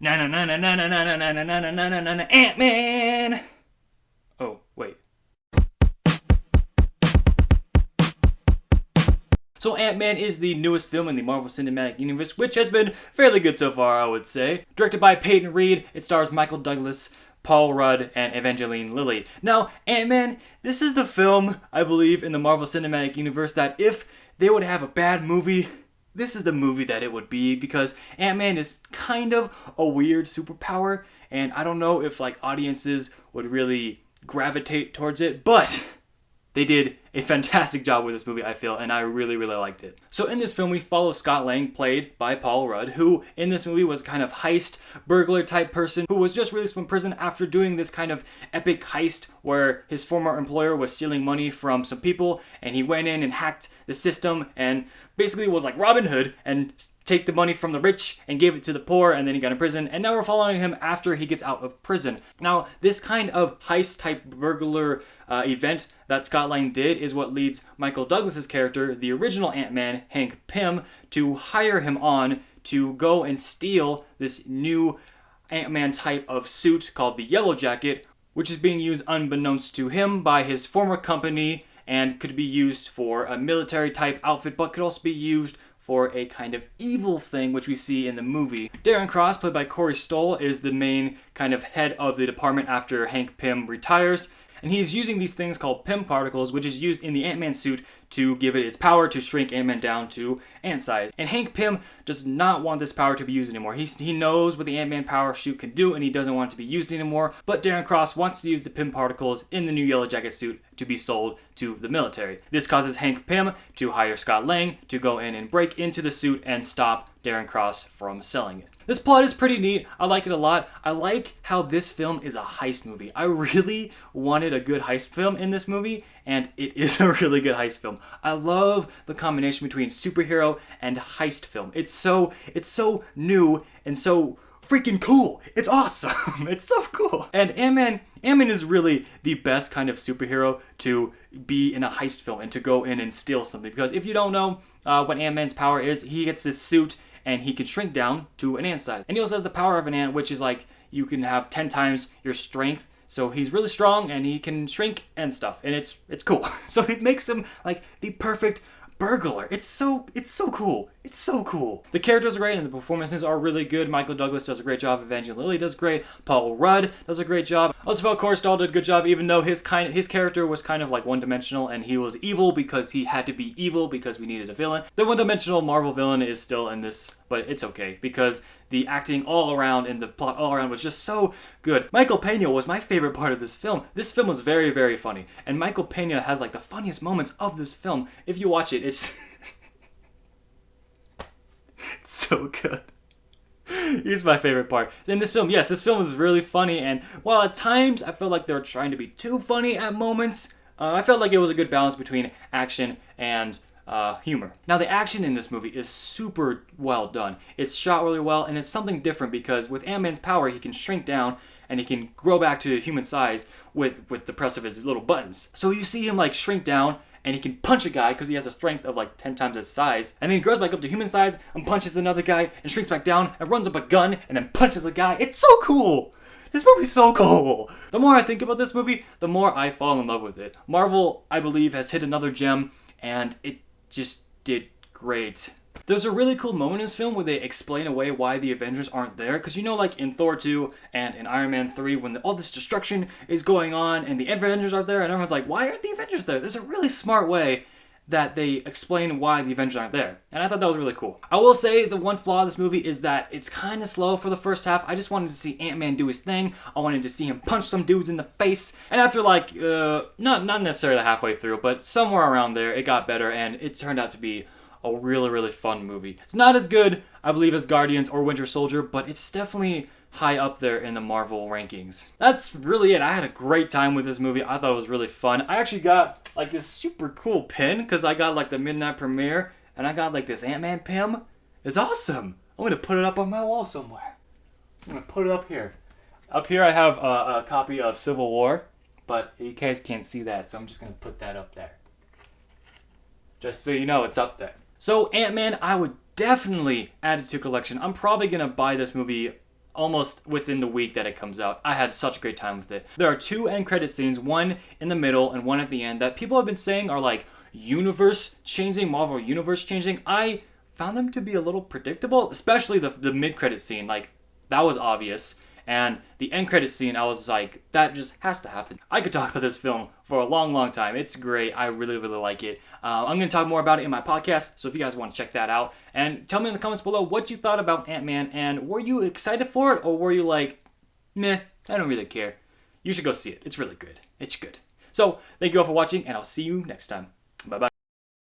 Na na na na na na na na na na na na na na Ant-Man. Oh, wait. So Ant-Man is the newest film in the Marvel Cinematic Universe, which has been fairly good so far, I would say. Directed by Peyton Reed, it stars Michael Douglas, Paul Rudd, and Evangeline Lilly. Now, Ant-Man, this is the film, I believe, in the Marvel Cinematic Universe that if they would have a bad movie, this is the movie that it would be, because Ant-Man is kind of a weird superpower, and I don't know if audiences would really gravitate towards it, but they did a fantastic job with this movie, I feel, and I really, really liked it. So in this film, we follow Scott Lang, played by Paul Rudd, who in this movie was kind of heist, burglar type person who was just released from prison after doing this kind of epic heist where his former employer was stealing money from some people, and he went in and hacked the system and basically was like Robin Hood and take the money from the rich and gave it to the poor, and then he got in prison, and now we're following him after he gets out of prison. Now, this kind of heist type burglar event that Scott Lang did is what leads Michael Douglas's character, the original Ant-Man, Hank Pym, to hire him on to go and steal this new Ant-Man type of suit called the Yellow Jacket, which is being used unbeknownst to him by his former company and could be used for a military type outfit, but could also be used for a kind of evil thing, which we see in the movie. Darren Cross, played by Corey Stoll, is the main kind of head of the department after Hank Pym retires. And he's using these things called Pym particles, which is used in the Ant-Man suit to give it its power to shrink Ant-Man down to ant size. And Hank Pym does not want this power to be used anymore. He knows what the Ant-Man power suit can do, and he doesn't want it to be used anymore. But Darren Cross wants to use the Pym particles in the new Yellow Jacket suit to be sold to the military. This causes Hank Pym to hire Scott Lang to go in and break into the suit and stop Darren Cross from selling it. This plot is pretty neat. I like it a lot. I like how this film is a heist movie. I really wanted a good heist film in this movie, and it is a really good heist film. I love the combination between superhero and heist film. It's so new and so freaking cool. It's awesome. It's so cool. And Ant-Man is really the best kind of superhero to be in a heist film and to go in and steal something. Because if you don't know what Ant-Man's power is, he gets this suit and he can shrink down to an ant size. And he also has the power of an ant, which is you can have 10 times your strength. So he's really strong and he can shrink and stuff. And it's cool. So it makes him the perfect burglar. It's so cool. It's so cool. The characters are great and the performances are really good. Michael Douglas does a great job. Evangeline Lilly does great. Paul Rudd does a great job. Also, Corey Stoll did a good job, even though his character was kind of one-dimensional and he was evil because he had to be evil because we needed a villain. The one-dimensional Marvel villain is still in this, but it's okay because the acting all around and the plot all around was just so good. Michael Pena was my favorite part of this film. This film was very, very funny. And Michael Pena has the funniest moments of this film. If you watch it, it's it's so good. He's my favorite part. In this film, yes, this film is really funny, and while at times I felt like they were trying to be too funny at moments, I felt like it was a good balance between action and humor. Now, the action in this movie is super well done. It's shot really well, and it's something different because with Ant-Man's power, he can shrink down and he can grow back to human size with the press of his little buttons. So you see him shrink down, and he can punch a guy because he has a strength of 10 times his size. And then he grows back up to human size and punches another guy and shrinks back down and runs up a gun and then punches a guy. It's so cool! This movie's so cool! The more I think about this movie, the more I fall in love with it. Marvel, I believe, has hit another gem, and it just did great. There's a really cool moment in this film where they explain away why the Avengers aren't there. Because in Thor 2 and in Iron Man 3, when all this destruction is going on and the Avengers aren't there, and everyone's like, why aren't the Avengers there? There's a really smart way that they explain why the Avengers aren't there. And I thought that was really cool. I will say the one flaw of this movie is that it's kind of slow for the first half. I just wanted to see Ant-Man do his thing. I wanted to see him punch some dudes in the face. And after not necessarily halfway through, but somewhere around there, it got better and it turned out to be a really, really fun movie. It's not as good, I believe, as Guardians or Winter Soldier, but it's definitely high up there in the Marvel rankings. That's really it. I had a great time with this movie. I thought it was really fun. I actually got this super cool pin because I got the midnight premiere and I got this Ant-Man pin. It's awesome. I'm gonna put it up on my wall somewhere. I'm gonna put it up here. Up here I have a copy of Civil War, but you guys can't see that, so I'm just gonna put that up there. Just so you know, it's up there. So Ant-Man, I would definitely add it to collection. I'm probably gonna buy this movie almost within the week that it comes out. I had such a great time with it. There are 2 end credit scenes, one in the middle and one at the end, that people have been saying are like universe changing, Marvel universe changing. I found them to be a little predictable, especially the mid credit scene. Like, that was obvious. And the end credit scene, I was like, that just has to happen. I could talk about this film for a long, long time. It's great. I really, really like it. I'm going to talk more about it in my podcast, so if you guys want to check that out. And tell me in the comments below what you thought about Ant-Man, and were you excited for it, or were you like, meh, I don't really care. You should go see it. It's really good. It's good. So, thank you all for watching, and I'll see you next time. Bye-bye.